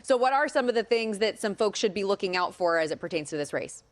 So what are some of the things that some folks should be looking out for as it pertains to this race?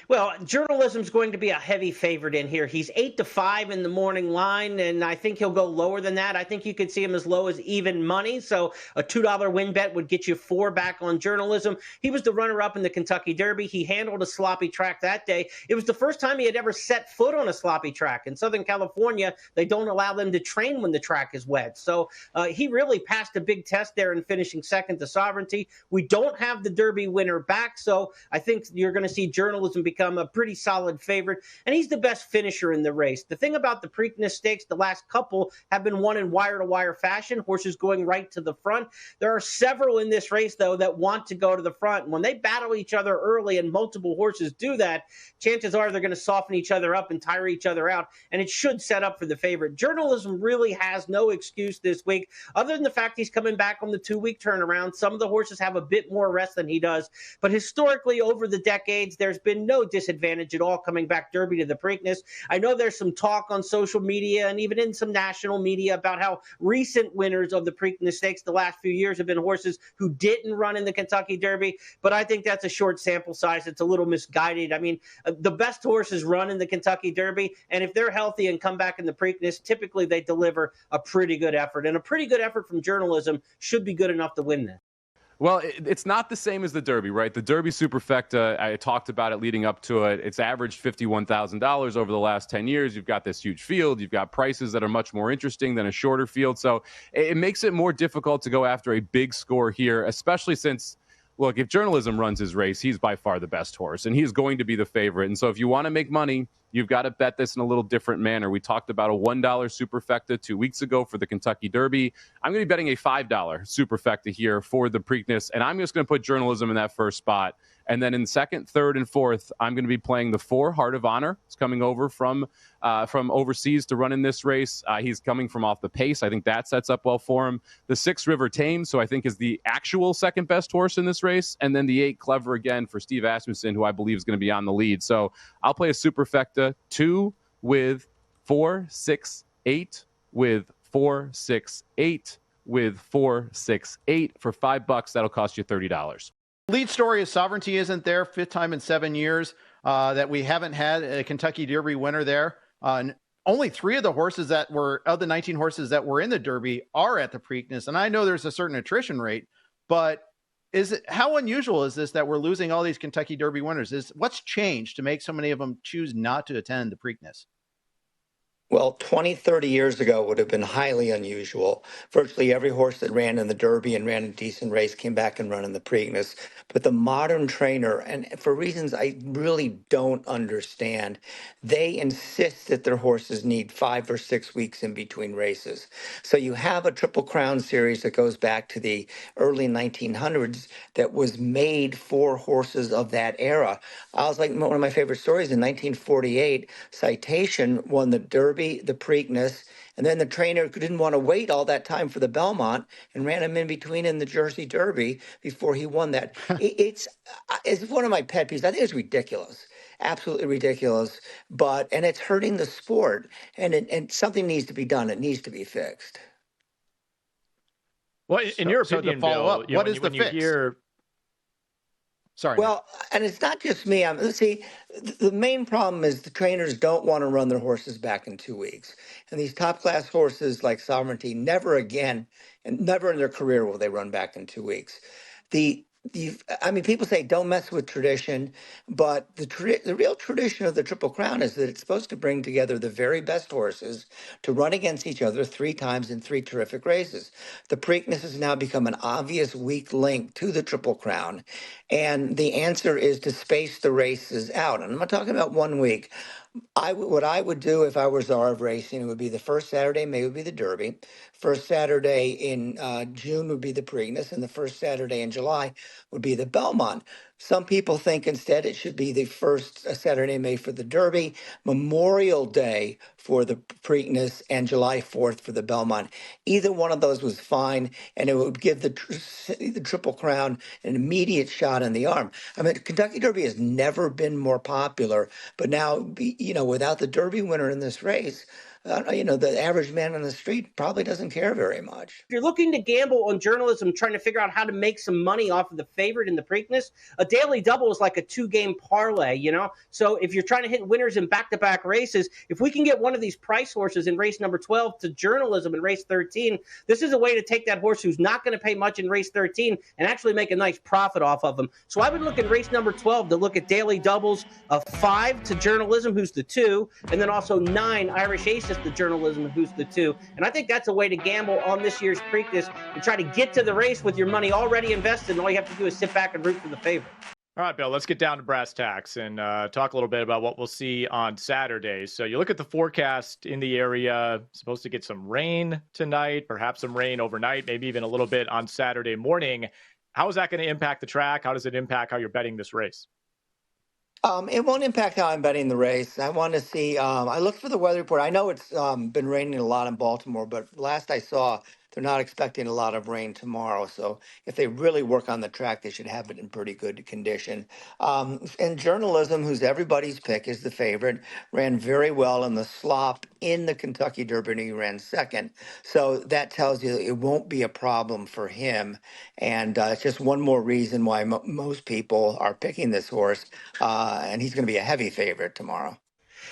Well, journalism's going to be a heavy favorite in here. He's 8-5 in the morning line, and I think he'll go lower than that. I think you could see him as low as even money. So a $2 win bet would get you 4 back on journalism. He was the runner-up in the Kentucky Derby. He handled a sloppy track that day. It was the first time he had ever set foot on a sloppy track. In Southern California, they don't allow them to train when the track is wet. So he really passed a big test there in finishing second to Sovereignty. We don't have the Derby winner back, so I think you're going to see journalism become a pretty solid favorite, and he's the best finisher in the race. The thing about the Preakness Stakes, the last couple have been won in wire-to-wire fashion, horses going right to the front. There are several in this race, though, that want to go to the front. And when they battle each other early and multiple horses do that, chances are they're going to soften each other up and tire each other out, and it should set up for the favorite. Journalism really has no excuse this week, other than the fact he's coming back on the 2-week turnaround. Some of the horses have a bit more rest than he does, but historically, over the decades, there's been no disadvantage at all coming back Derby to the Preakness. I know there's some talk on social media and even in some national media about how recent winners of the Preakness Stakes the last few years have been horses who didn't run in the Kentucky Derby, but I think that's a short sample size. It's a little misguided. I mean, the best horses run in the Kentucky Derby, and if they're healthy and come back in the Preakness, typically they deliver a pretty good effort, and a pretty good effort from journalism should be good enough to win this. Well, it's not the same as the Derby, right? The Derby Superfecta, I talked about it leading up to it. It's averaged $51,000 over the last 10 years. You've got this huge field. You've got prices that are much more interesting than a shorter field. So it makes it more difficult to go after a big score here, especially since, look, if journalism runs his race, he's by far the best horse, and he's going to be the favorite. And so if you want to make money, you've got to bet this in a little different manner. We talked about a $1 Superfecta 2 weeks ago for the Kentucky Derby. I'm going to be betting a $5 Superfecta here for the Preakness, and I'm just going to put journalism in that first spot. And then in second, third, and fourth, I'm going to be playing the 4 Heart of Honor. It's coming over from overseas to run in this race. He's coming from off the pace. I think that sets up well for him. The 6 River Thames, so I think is the actual second best horse in this race. And then the 8 Clever Again for Steve Asmussen, who I believe is going to be on the lead. So I'll play a Superfecta 2 with 4, 6, 8 with 4, 6, 8 with 4, 6, 8 for $5. That'll cost you $30. Lead story is Sovereignty isn't there, 5th time in 7 years that we haven't had a Kentucky Derby winner there. Only 3 of the horses of the 19 horses that were in the Derby are at the Preakness. And I know there's a certain attrition rate, but how unusual is this that we're losing all these Kentucky Derby winners? What's changed to make so many of them choose not to attend the Preakness? Well, 20, 30 years ago would have been highly unusual. Virtually every horse that ran in the Derby and ran a decent race came back and run in the Preakness. But the modern trainer, and for reasons I really don't understand, they insist that their horses need 5 or 6 weeks in between races. So you have a Triple Crown series that goes back to the early 1900s that was made for horses of that era. I was like, one of my favorite stories in 1948, Citation won the Derby, the Preakness, and then the trainer didn't want to wait all that time for the Belmont and ran him in between in the Jersey Derby before he won that. It's one of my pet peeves. I think it's ridiculous, absolutely ridiculous. And it's hurting the sport. And something needs to be done. It needs to be fixed. Well, in your opinion, to follow Bill, up, what is the fix? Sorry. Well, and it's not just me. See, the main problem is the trainers don't want to run their horses back in 2 weeks. And these top-class horses like Sovereignty, never again, and never in their career will they run back in 2 weeks. People say don't mess with tradition, but the real tradition of the Triple Crown is that it's supposed to bring together the very best horses to run against each other 3 times in 3 terrific races. The Preakness has now become an obvious weak link to the Triple Crown, and the answer is to space the races out. And I'm not talking about 1 week. What I would do if I were czar of racing, it would be the first Saturday in May would be the Derby. First Saturday in June would be the Preakness, and the first Saturday in July would be the Belmont. Some people think instead it should be the first Saturday in May for the Derby, Memorial Day for the Preakness, and July 4th for the Belmont. Either one of those was fine, and it would give the Triple Crown an immediate shot in the arm. I mean, Kentucky Derby has never been more popular, but now, without the Derby winner in this race, the average man on the street probably doesn't care very much. If you're looking to gamble on journalism, trying to figure out how to make some money off of the favorite in the Preakness, a daily double is like a 2-game parlay, So if you're trying to hit winners in back-to-back races, if we can get one of these price horses in race number 12 to journalism in race 13, this is a way to take that horse who's not going to pay much in race 13 and actually make a nice profit off of him. So I would look at race number 12 to look at daily doubles of 5 to journalism, who's the 2, and then also 9 Irish Aces to journalism, who's the 2. And I think that's a way to gamble on this year's Preakness and try to get to the race with your money already invested, and all you have to do is sit back and root for the favorite. All right, Bill, let's get down to brass tacks and talk a little bit about what we'll see on Saturday. So you look at the forecast in the area, supposed to get some rain tonight, perhaps some rain overnight, maybe even a little bit on Saturday morning. How is that going to impact the track? How does it impact how you're betting this race? It won't impact how I'm betting the race. I want to see. I looked for the weather report. I know it's been raining a lot in Baltimore, but last I saw, they're not expecting a lot of rain tomorrow. So if they really work on the track, they should have it in pretty good condition. And journalism, who's everybody's pick, is the favorite. Ran very well in the slop in the Kentucky Derby, and he ran second. So that tells you it won't be a problem for him. And it's just one more reason why most people are picking this horse. And he's going to be a heavy favorite tomorrow.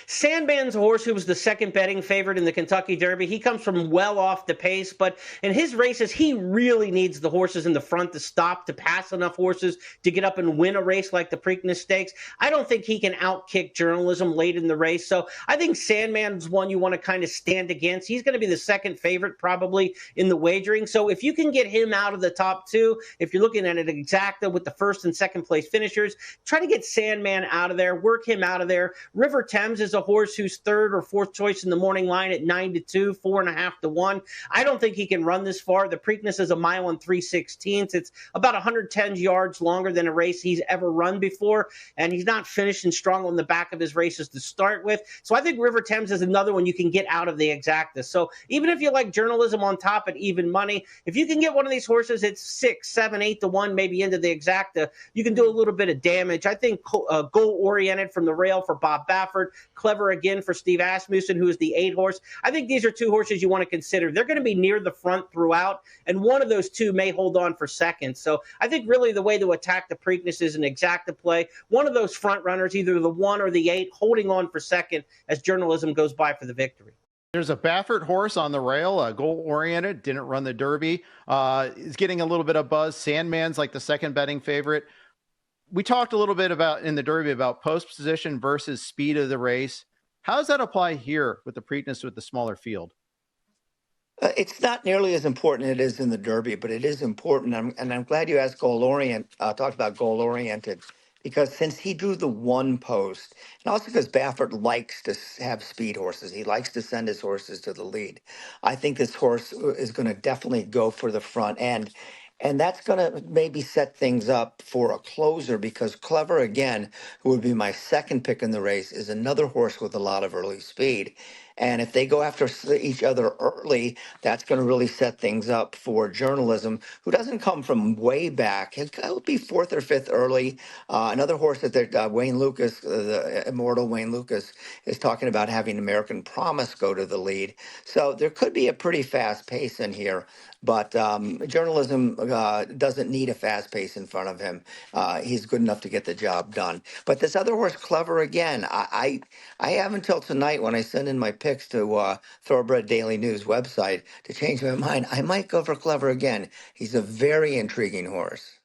Sandman's a horse who was the second betting favorite in the Kentucky Derby. He comes from well off the pace, but in his races, he really needs the horses in the front to stop, to pass enough horses to get up and win a race like the Preakness Stakes. I don't think he can outkick journalism late in the race. So I think Sandman's one you want to kind of stand against. He's going to be the second favorite probably in the wagering. So if you can get him out of the top 2, if you're looking at an exacta with the first and second place finishers, try to get Sandman out of there, work him out of there. River Thames is a horse who's third or fourth choice in the morning line at 9-2, 4.5-1. I don't think he can run this far. The Preakness is a mile and 3/16. It's about 110 yards longer than a race he's ever run before, and he's not finishing strong on the back of his races to start with. So I think River Thames is another one you can get out of the exactas. So even if you like journalism on top at even money, if you can get one of these horses at 6, 7, 8-1, maybe into the exacta, you can do a little bit of damage. I think goal-oriented from the rail for Bob Baffert, Clever again for Steve Asmussen, who is the 8 horse. I think these are 2 horses you want to consider. They're going to be near the front throughout, and one of those 2 may hold on for second. So I think really the way to attack the Preakness is an exacta play. One of those front runners, either the 1 or the 8, holding on for second as journalism goes by for the victory. There's a Baffert horse on the rail, goal-oriented, didn't run the Derby. Is getting a little bit of buzz. Sandman's like the second betting favorite. We talked a little bit about in the Derby about post position versus speed of the race. How does that apply here with the Preakness with the smaller field? It's not nearly as important as it is in the Derby, but it is important. And I'm glad you asked talked about goal-oriented, because since he drew the 1 post, and also because Baffert likes to have speed horses, he likes to send his horses to the lead. I think this horse is going to definitely go for the front end. And that's going to maybe set things up for a closer, because Clever, again, who would be my second pick in the race, is another horse with a lot of early speed. And if they go after each other early, that's going to really set things up for journalism, who doesn't come from way back. He'll be 4th or 5th early. Another horse that Wayne Lucas, the immortal Wayne Lucas, is talking about having American Promise go to the lead. So there could be a pretty fast pace in here. But journalism doesn't need a fast pace in front of him. He's good enough to get the job done. But this other horse, Clever, again, I have until tonight when I send in my picks to Thoroughbred Daily News website to change my mind. I might go for Clever again. He's a very intriguing horse.